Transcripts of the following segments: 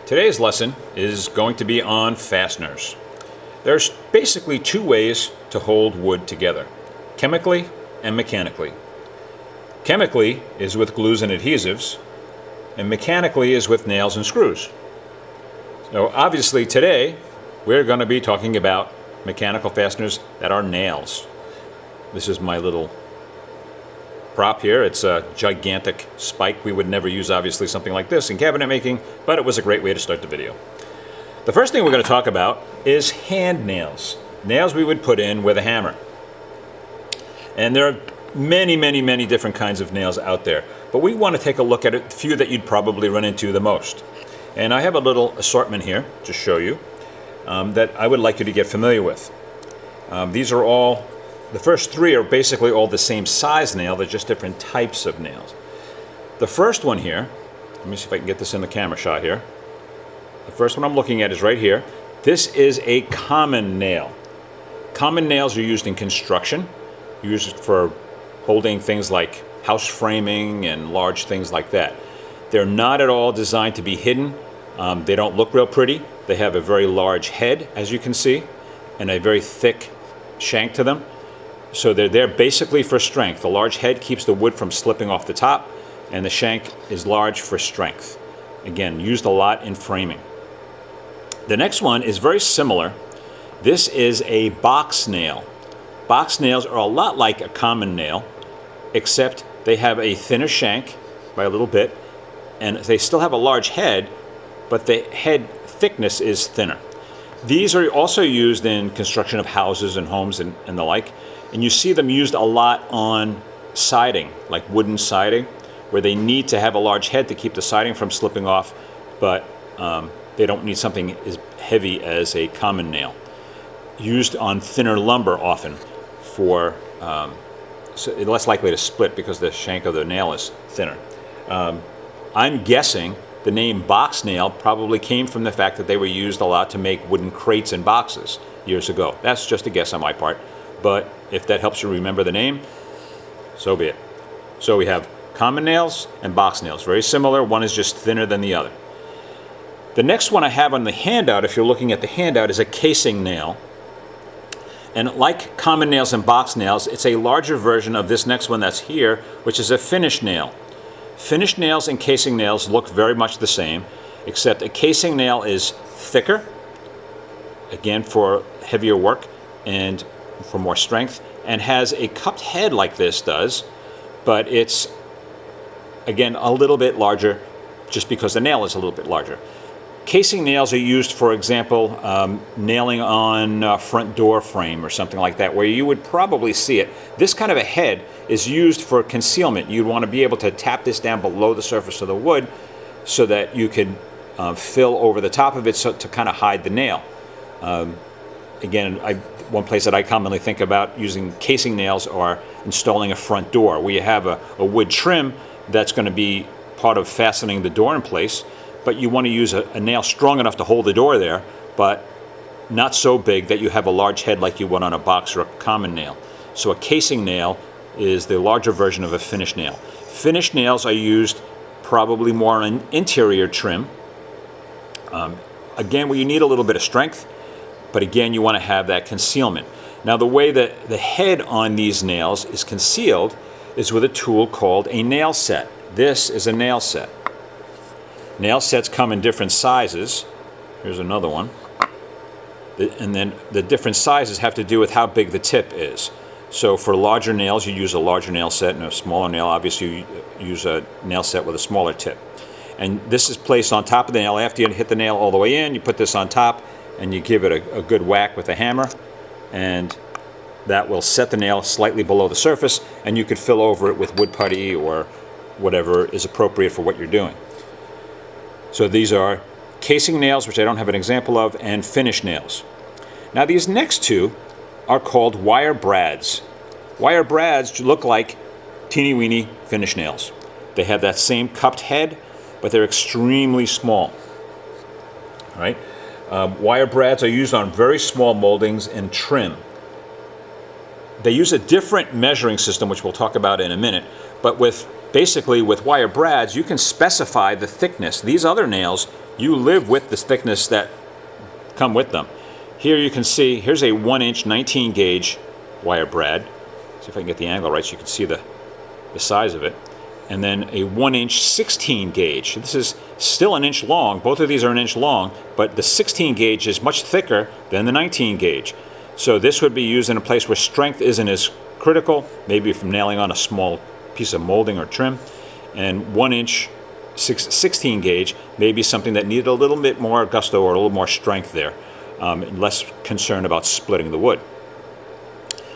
Today's lesson is going to be on fasteners. There's basically two ways to hold wood together, chemically and mechanically. Chemically is with glues and adhesives, and mechanically is with nails and screws. So obviously today we're going to be talking about mechanical fasteners that are nails. This is my little prop here. It's a gigantic spike. We would never use obviously something like this in cabinet making, but it was a great way to start the video. The first thing we're going to talk about is hand nails. Nails we would put in with a hammer. And there are many different kinds of nails out there, but we want to take a look at a few that you'd probably run into the most. And I have a little assortment here to show you that I would like you to get familiar with. These are all, the first three are basically all the same size nail, they're just different types of nails. The first one here, let me see if I can get this in the camera shot here. The first one I'm looking at is right here. This is a common nail. Common nails are used in construction, used for holding things like house framing and large things like that. They're not at all designed to be hidden. They don't look real pretty. They have a very large head, as you can see, and a very thick shank to them. So they're there basically for strength. The large head keeps the wood from slipping off the top, and the shank is large for strength. Again, used a lot in framing. The next one is very similar. This is a box nail. Box nails are a lot like a common nail, except they have a thinner shank by a little bit, and they still have a large head, but the head thickness is thinner. These are also used in construction of houses and homes and the like, and you see them used a lot on siding, like wooden siding, where they need to have a large head to keep the siding from slipping off, but they don't need something as heavy as a common nail. Used on thinner lumber often for so less likely to split because the shank of the nail is thinner. I'm guessing the name box nail probably came from the fact that they were used a lot to make wooden crates and boxes years ago. That's just a guess on my part, but if that helps you remember the name, so be it. So we have common nails and box nails, very similar. One is just thinner than the other. The next one I have on the handout, if you're looking at the handout, is a casing nail. And like common nails and box nails, it's a larger version of this next one that's here, which is a finish nail. Finished nails and casing nails look very much the same, except a casing nail is thicker, again for heavier work and for more strength, and has a cupped head like this does, but it's, again, a little bit larger just because the nail is a little bit larger. Casing nails are used, for example, nailing on a front door frame or something like that, where you would probably see it. This kind of a head is used for concealment. You'd want to be able to tap this down below the surface of the wood so that you could fill over the top of it to kind of hide the nail. Again, one place that I commonly think about using casing nails are installing a front door, where you have a wood trim that's going to be part of fastening the door in place, but you want to use a nail strong enough to hold the door there, but not so big that you have a large head like you would on a box or a common nail. So a casing nail is the larger version of a finish nail. Finished nails are used probably more on interior trim. Again, where you need a little bit of strength, but again, you want to have that concealment. Now, the way that the head on these nails is concealed is with a tool called a nail set. This is a nail set. Nail sets come in different sizes. Here's another one. And then the different sizes have to do with how big the tip is. So for larger nails, you use a larger nail set, and a smaller nail, obviously, you use a nail set with a smaller tip. And this is placed on top of the nail. After you hit the nail all the way in, you put this on top, and you give it a good whack with a hammer, and that will set the nail slightly below the surface, and you could fill over it with wood putty or whatever is appropriate for what you're doing. So these are casing nails, which I don't have an example of, and finish nails. Now these next two are called wire brads. Wire brads look like teeny-weeny finish nails. They have that same cupped head, but they're extremely small. All right? Wire brads are used on very small moldings and trim. They use a different measuring system, which we'll talk about in a minute, but basically with wire brads, you can specify the thickness. These other nails you live with the thickness that come with them. Here you can see, here's a 1-inch 19 gauge wire brad. See if I can get the angle right so you can see the size of it. And then a 1-inch 16 gauge. This is still an inch long. Both of these are an inch long, but the 16 gauge is much thicker than the 19 gauge. So this would be used in a place where strength isn't as critical, maybe from nailing on a small piece of molding or trim. And 1-inch 16 gauge may be something that needed a little bit more gusto or a little more strength there, less concern about splitting the wood.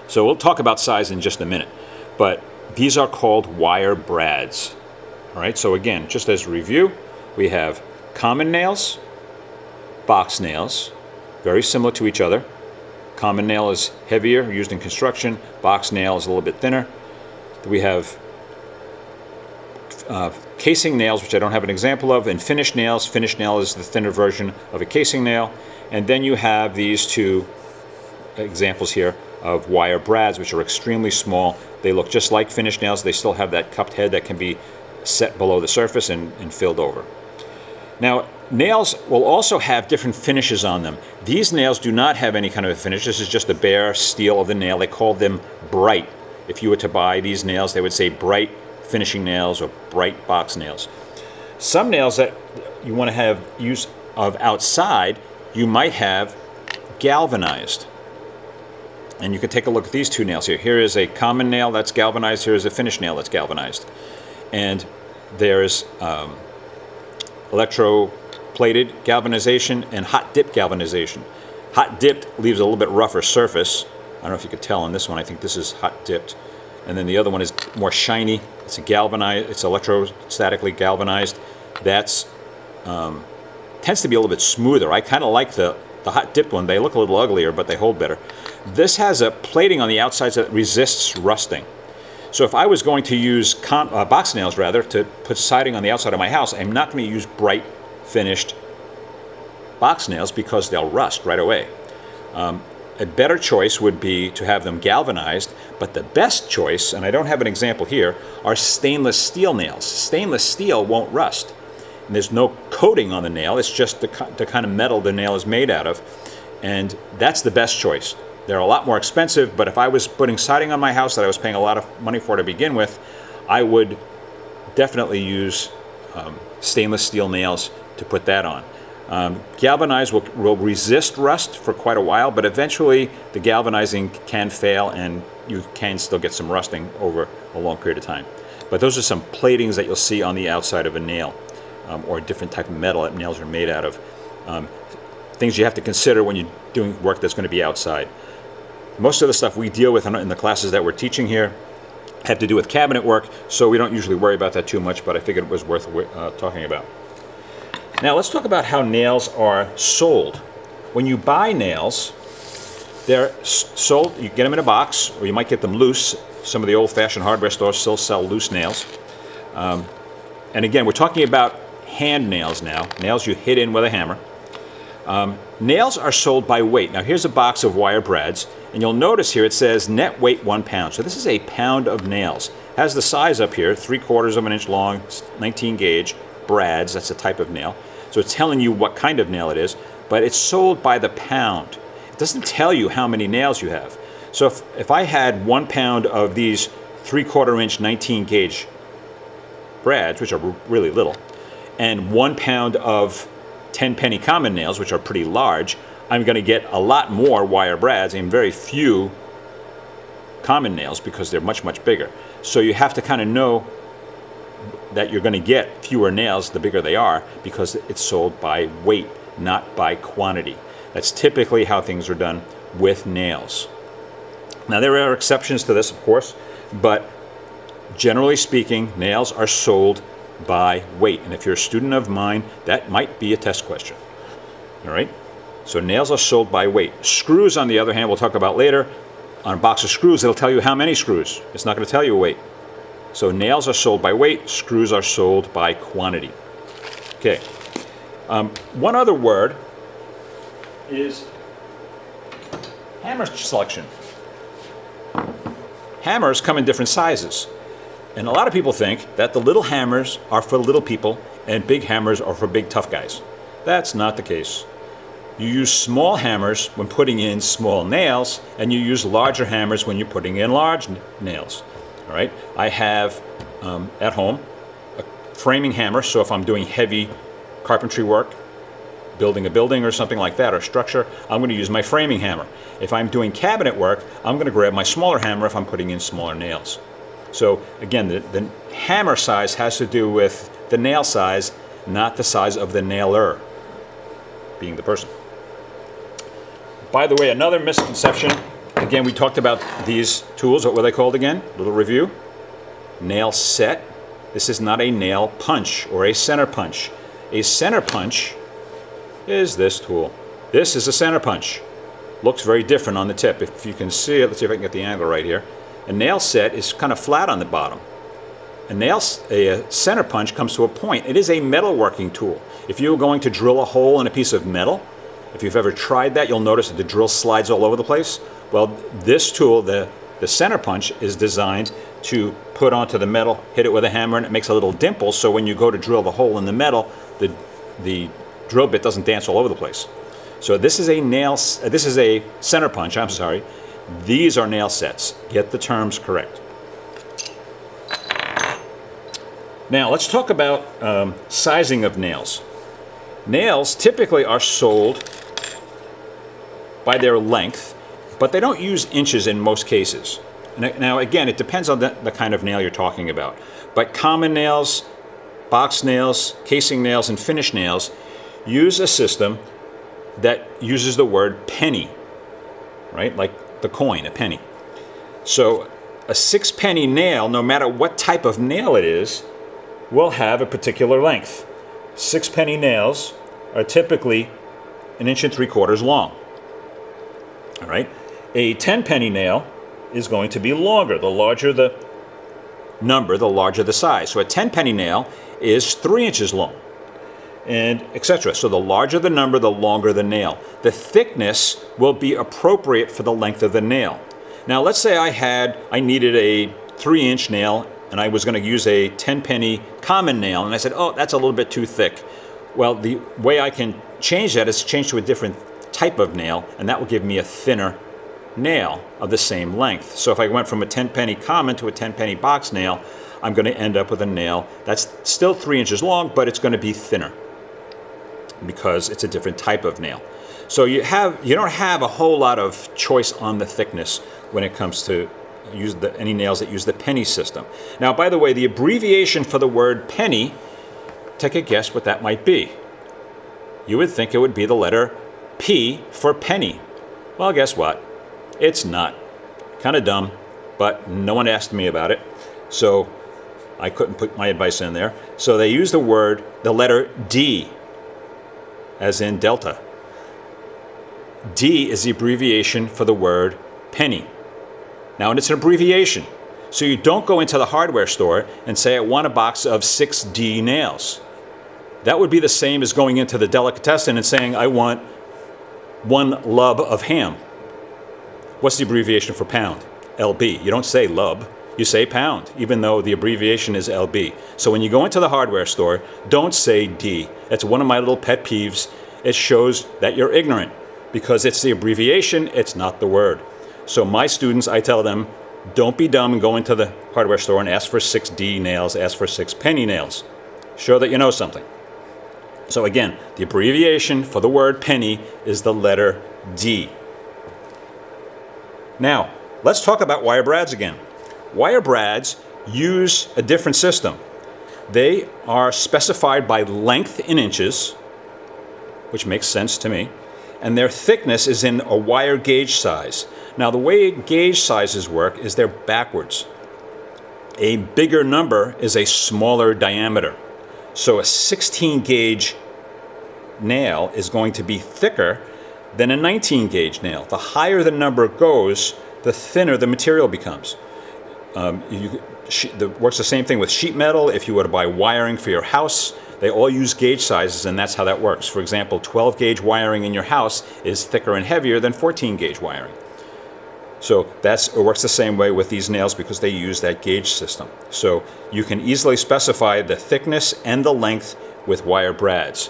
So we'll talk about size in just a minute, but these are called wire brads. All right, so again, just as a review, we have common nails, box nails, very similar to each other. Common nail is heavier, used in construction. Box nail is a little bit thinner. We have casing nails, which I don't have an example of, and finished nails. Finished nail is the thinner version of a casing nail. And then you have these two examples here of wire brads, which are extremely small. They look just like finished nails. They still have that cupped head that can be set below the surface and filled over. Now, nails will also have different finishes on them. These nails do not have any kind of a finish. This is just the bare steel of the nail. They call them bright. If you were to buy these nails, they would say bright finishing nails or bright box nails. Some nails that you want to have use of outside, you might have galvanized. And you can take a look at these two nails here. Here is a common nail that's galvanized. Here is a finished nail that's galvanized. And there's electroplated galvanization and hot dip galvanization. Hot dipped leaves a little bit rougher surface. I don't know if you could tell on this one. I think this is hot dipped. And then the other one is more shiny. It's a galvanized. It's electrostatically galvanized. That's tends to be a little bit smoother. I kind of like the hot dipped one. They look a little uglier, but they hold better. This has a plating on the outside that resists rusting. So if I was going to use box nails, rather, to put siding on the outside of my house, I'm not going to use bright finished box nails because they'll rust right away. A better choice would be to have them galvanized, but the best choice, and I don't have an example here, are stainless steel nails. Stainless steel won't rust. And there's no coating on the nail. It's just the kind of metal the nail is made out of. And that's the best choice. They're a lot more expensive, but if I was putting siding on my house that I was paying a lot of money for to begin with, I would definitely use stainless steel nails to put that on. Galvanized will resist rust for quite a while, but eventually the galvanizing can fail and you can still get some rusting over a long period of time. But those are some platings that you'll see on the outside of a nail, or a different type of metal that nails are made out of. Things you have to consider when you're doing work that's going to be outside. Most of the stuff we deal with in the classes that we're teaching here have to do with cabinet work, so we don't usually worry about that too much, but I figured it was worth talking about. Now let's talk about how nails are sold. When you buy nails, they're sold, you get them in a box, or you might get them loose. Some of the old-fashioned hardware stores still sell loose nails. And again, we're talking about hand nails now, nails you hit in with a hammer. Nails are sold by weight. Now here's a box of wire brads, and you'll notice here it says net weight 1 pound. So this is a pound of nails. Has the size up here, 3/4 of an inch long, 19 gauge brads. That's a type of nail. So it's telling you what kind of nail it is, but it's sold by the pound. It doesn't tell you how many nails you have. So if I had 1 pound of these 3/4 inch 19 gauge brads, which are really little, and 1 pound of 10 penny common nails, which are pretty large, I'm going to get a lot more wire brads and very few common nails because they're much, much bigger. So you have to kind of know that you're going to get fewer nails the bigger they are because it's sold by weight, not by quantity. That's typically how things are done with nails. Now there are exceptions to this, of course, but generally speaking, nails are sold by weight. And if you're a student of mine, that might be a test question. All right? So nails are sold by weight. Screws, on the other hand, we'll talk about later. On a box of screws, it'll tell you how many screws. It's not going to tell you a weight. So nails are sold by weight. Screws are sold by quantity. Okay. One other word is hammer selection. Hammers come in different sizes. And a lot of people think that the little hammers are for little people and big hammers are for big tough guys. That's not the case. You use small hammers when putting in small nails, and you use larger hammers when you're putting in large nails. All right. I have at home a framing hammer, so if I'm doing heavy carpentry work, building a building or something like that, or structure, I'm going to use my framing hammer. If I'm doing cabinet work, I'm going to grab my smaller hammer if I'm putting in smaller nails. So again, the hammer size has to do with the nail size, not the size of the nailer, being the person. By the way, another misconception, again, we talked about these tools. What were they called again? Little review. Nail set. This is not a nail punch or a center punch. A center punch is this tool. This is a center punch. Looks very different on the tip. If you can see it, let's see if I can get the angle right here. A nail set is kind of flat on the bottom. A center punch comes to a point. It is a metalworking tool. If you're going to drill a hole in a piece of metal, if you've ever tried that, you'll notice that the drill slides all over the place. Well, this tool, the center punch, is designed to put onto the metal, hit it with a hammer, and it makes a little dimple, so when you go to drill the hole in the metal, the drill bit doesn't dance all over the place. So this is a center punch, I'm sorry. These are nail sets. Get the terms correct. Now let's talk about sizing of nails. Nails typically are sold by their length, but they don't use inches in most cases. Now again, it depends on the kind of nail you're talking about. But common nails, box nails, casing nails, and finish nails use a system that uses the word penny, right? Like the coin, a penny. So a 6-penny nail, no matter what type of nail it is, will have a particular length. 6-penny nails are typically 1.75 inches long. All right. A 10-penny nail is going to be longer. The larger the number, the larger the size. So a 10-penny nail is 3 inches long, and etc. So the larger the number, the longer the nail. The thickness will be appropriate for the length of the nail. Now let's say I needed a 3-inch nail, and I was going to use a 10-penny common nail, and I said, oh, that's a little bit too thick. Well, the way I can change that is change to a different type of nail, and that will give me a thinner nail of the same length. So if I went from a 10-penny common to a 10-penny box nail, I'm going to end up with a nail that's still 3 inches long, but it's going to be thinner because it's a different type of nail. So you don't have a whole lot of choice on the thickness when it comes to any nails that use the penny system. Now, by the way, the abbreviation for the word penny, take a guess what that might be. You would think it would be the letter P for penny. Well, guess what? It's not. Kind of dumb, but no one asked me about it, so I couldn't put my advice in there. So they use the letter D, as in Delta. D is the abbreviation for the word penny. Now, and it's an abbreviation, so you don't go into the hardware store and say, I want a box of 6D nails. That would be the same as going into the delicatessen and saying, I want 1 lub of ham. What's the abbreviation for pound? LB. You don't say lub, you say pound, even though the abbreviation is LB. So when you go into the hardware store, don't say D. It's one of my little pet peeves. It shows that you're ignorant because it's the abbreviation, it's not the word. So my students, I tell them, don't be dumb and go into the hardware store and ask for 6D nails, ask for 6-penny nails. Show that you know something. So again, the abbreviation for the word penny is the letter D. Now, let's talk about wire brads again. Wire brads use a different system. They are specified by length in inches, which makes sense to me, and their thickness is in a wire gauge size. Now, the way gauge sizes work is they're backwards. A bigger number is a smaller diameter. So a 16 gauge nail is going to be thicker than a 19 gauge nail. The higher the number goes, the thinner the material becomes. Works the same thing with sheet metal. If you were to buy wiring for your house, they all use gauge sizes, and that's how that works. For example, 12 gauge wiring in your house is thicker and heavier than 14 gauge wiring. So it works the same way with these nails because they use that gauge system. So you can easily specify the thickness and the length with wire brads.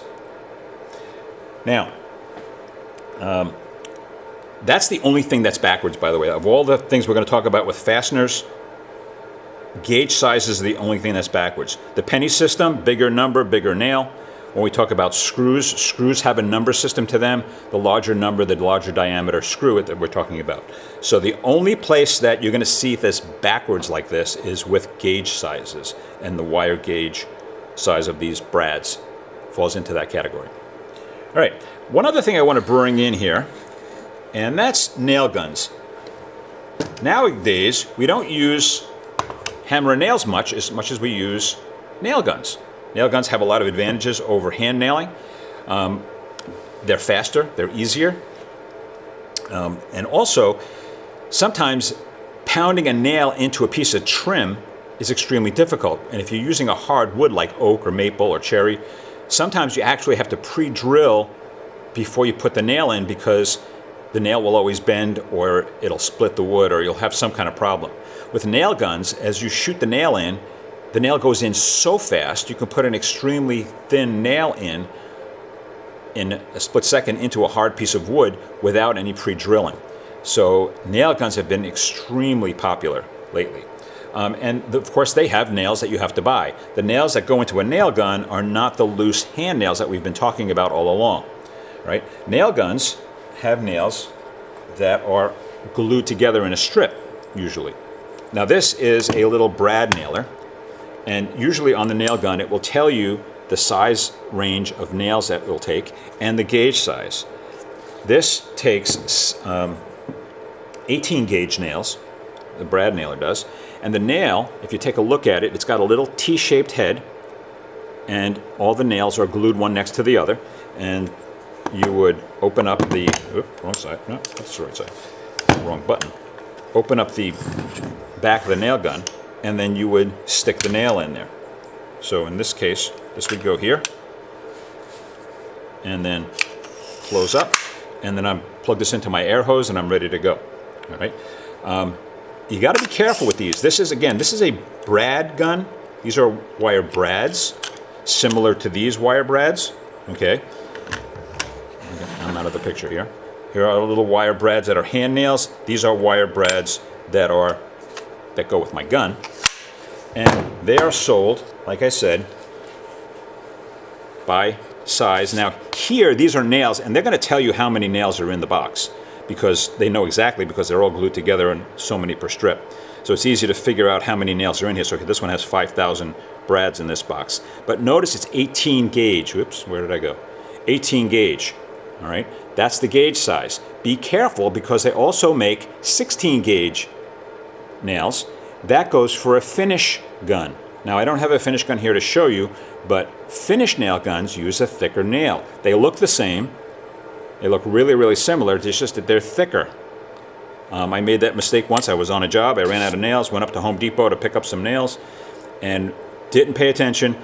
Now, that's the only thing that's backwards, by the way. Of all the things we're going to talk about with fasteners, gauge size is the only thing that's backwards. The penny system, bigger number, bigger nail. When we talk about screws, screws have a number system to them. The larger number, the larger diameter screw that we're talking about. So the only place that you're going to see this backwards like this is with gauge sizes, and the wire gauge size of these brads falls into that category. All right, one other thing I want to bring in here, and that's nail guns. Nowadays, we don't use hammer and nails much as we use nail guns. Nail guns have a lot of advantages over hand nailing. They're faster, they're easier. And also, sometimes pounding a nail into a piece of trim is extremely difficult. And if you're using a hard wood like oak or maple or cherry, sometimes you actually have to pre-drill before you put the nail in, because the nail will always bend, or it'll split the wood, or you'll have some kind of problem. With nail guns, as you shoot the nail in, the nail goes in so fast, you can put an extremely thin nail in a split second into a hard piece of wood without any pre-drilling. So nail guns have been extremely popular lately. Of course, they have nails that you have to buy. The nails that go into a nail gun are not the loose hand nails that we've been talking about all along. Right? Nail guns have nails that are glued together in a strip, usually. Now this is a little brad nailer. And usually on the nail gun, it will tell you the size range of nails that it will take and the gauge size. This takes 18 gauge nails, the brad nailer does. And the nail, if you take a look at it, it's got a little T-shaped head, and all the nails are glued one next to the other. And you would open up the, wrong side, no, that's the right side, wrong button. Open up the back of the nail gun, and then you would stick the nail in there. So in this case, this would go here, and then close up, and then I plug this into my air hose, and I'm ready to go. All right. You got to be careful with these. This is a brad gun. These are wire brads, similar to these wire brads. Okay. I'm out of the picture here. Here are little wire brads that are hand nails. These are wire brads that go with my gun. And they are sold, like I said, by size. Now here, these are nails, and they're going to tell you how many nails are in the box, because they know exactly, because they're all glued together and so many per strip. So it's easy to figure out how many nails are in here. So this one has 5,000 brads in this box. But notice it's 18 gauge. Whoops, where did I go? 18 gauge. All right, that's the gauge size. Be careful, because they also make 16 gauge nails. That goes for a finish gun. Now, I don't have a finish gun here to show you, but finish nail guns use a thicker nail. They look the same. They look really, really similar. It's just that they're thicker. I made that mistake once. I was on a job. I ran out of nails, went up to Home Depot to pick up some nails, and didn't pay attention.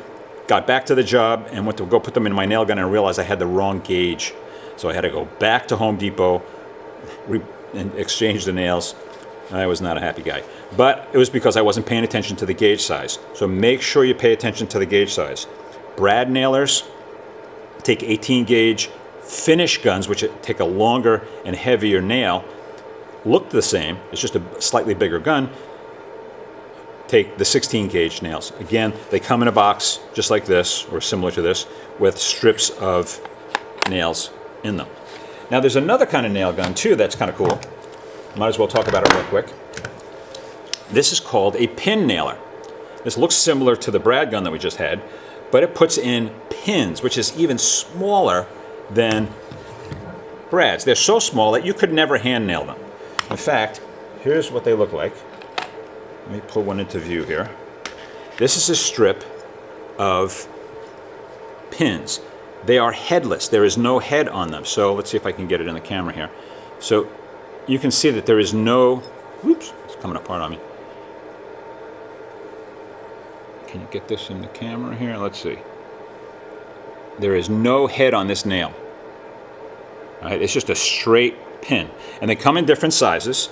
Got back to the job and went to go put them in my nail gun, and realized I had the wrong gauge. So I had to go back to Home Depot and exchange the nails. I was not a happy guy. But it was because I wasn't paying attention to the gauge size. So make sure you pay attention to the gauge size. Brad nailers take 18 gauge. Finish guns, which take a longer and heavier nail, look the same. It's just a slightly bigger gun. Take the 16 gauge nails. Again, they come in a box just like this, or similar to this, with strips of nails in them. Now there's another kind of nail gun too that's kind of cool. Might as well talk about it real quick. This is called a pin nailer. This looks similar to the brad gun that we just had, but it puts in pins, which is even smaller than brads. They're so small that you could never hand nail them. In fact, here's what they look like. Let me pull one into view here. This is a strip of pins. They are headless. There is no head on them. So let's see if I can get it in the camera here. So you can see that there is no, oops, it's coming apart on me. Can you get this in the camera here? Let's see. There is no head on this nail. All right, it's just a straight pin. And they come in different sizes.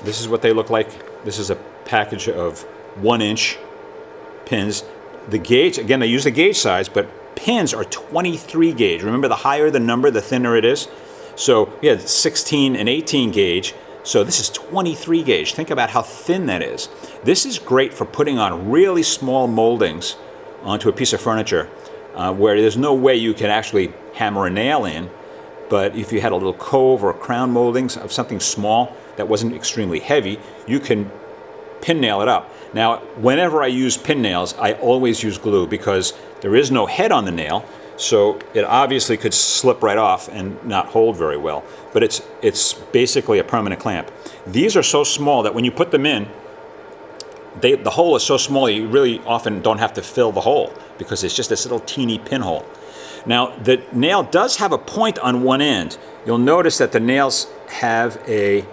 This is what they look like. This is a package of 1-inch pins. The gauge, again, they use the gauge size, but pins are 23 gauge. Remember, the higher the number, the thinner it is. So we had 16 and 18 gauge. So this is 23 gauge. Think about how thin that is. This is great for putting on really small moldings onto a piece of furniture where there's no way you can actually hammer a nail in. But if you had a little cove or crown moldings of something small that wasn't extremely heavy, you can pin nail it up. Now, whenever I use pin nails, I always use glue because there is no head on the nail, so it obviously could slip right off and not hold very well. But it's basically a permanent clamp. These are so small that when you put them in, the hole is so small you really often don't have to fill the hole because it's just this little teeny pinhole. Now, the nail does have a point on one end. You'll notice that the nails have a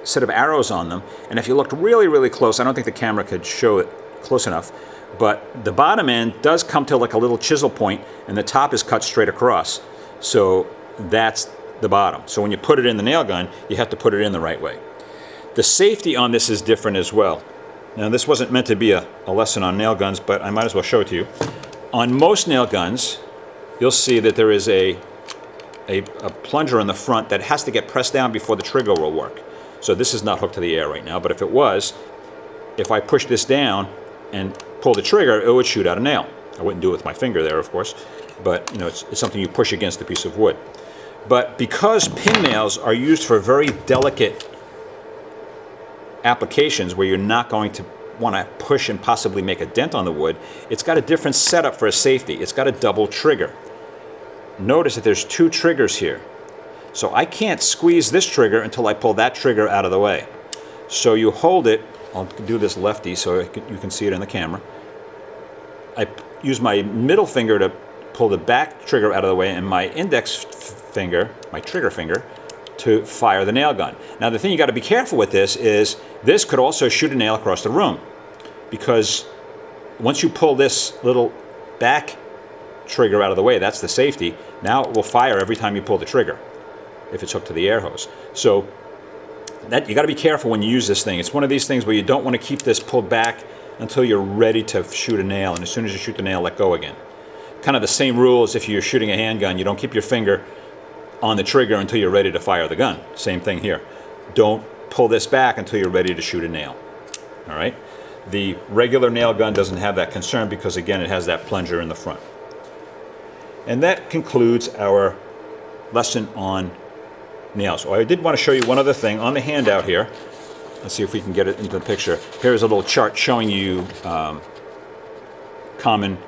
set of arrows on them, and if you looked really, really close, I don't think the camera could show it close enough, but the bottom end does come to like a little chisel point, and the top is cut straight across. So that's the bottom. So when you put it in the nail gun, you have to put it in the right way. The safety on this is different as well. Now, this wasn't meant to be a lesson on nail guns, but I might as well show it to you. On most nail guns, you'll see that there is a plunger in the front that has to get pressed down before the trigger will work. So this is not hooked to the air right now, but if it was, if I push this down and pull the trigger, it would shoot out a nail. I wouldn't do it with my finger there, of course, but you know, it's something you push against a piece of wood. But because pin nails are used for very delicate applications where you're not going to want to push and possibly make a dent on the wood, it's got a different setup for a safety. It's got a double trigger. Notice that there's two triggers here. So I can't squeeze this trigger until I pull that trigger out of the way. So you hold it, I'll do this lefty so you can see it in the camera. I use my middle finger to pull the back trigger out of the way and my index finger, my trigger finger, to fire the nail gun. Now the thing you got to be careful with this is this could also shoot a nail across the room, because once you pull this little back trigger out of the way, that's the safety, now it will fire every time you pull the trigger if it's hooked to the air hose. So that you got to be careful when you use this thing. It's one of these things where you don't want to keep this pulled back until you're ready to shoot a nail, and as soon as you shoot the nail, let go again. Kind of the same rule as if you're shooting a handgun. You don't keep your finger on the trigger until you're ready to fire the gun. Same thing here. Don't pull this back until you're ready to shoot a nail. All right? The regular nail gun doesn't have that concern because, again, it has that plunger in the front. And that concludes our lesson on nails. Oh, I did want to show you one other thing on the handout here. Let's see if we can get it into the picture. Here's a little chart showing you common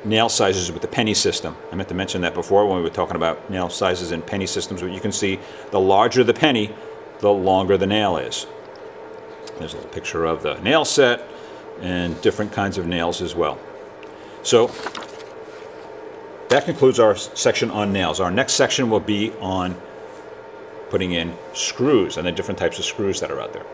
nail sizes with the penny system. I meant to mention that before when we were talking about nail sizes and penny systems, but you can see the larger the penny, the longer the nail is. There's a little picture of the nail set and different kinds of nails as well. So that concludes our section on nails. Our next section will be on putting in screws and the different types of screws that are out there.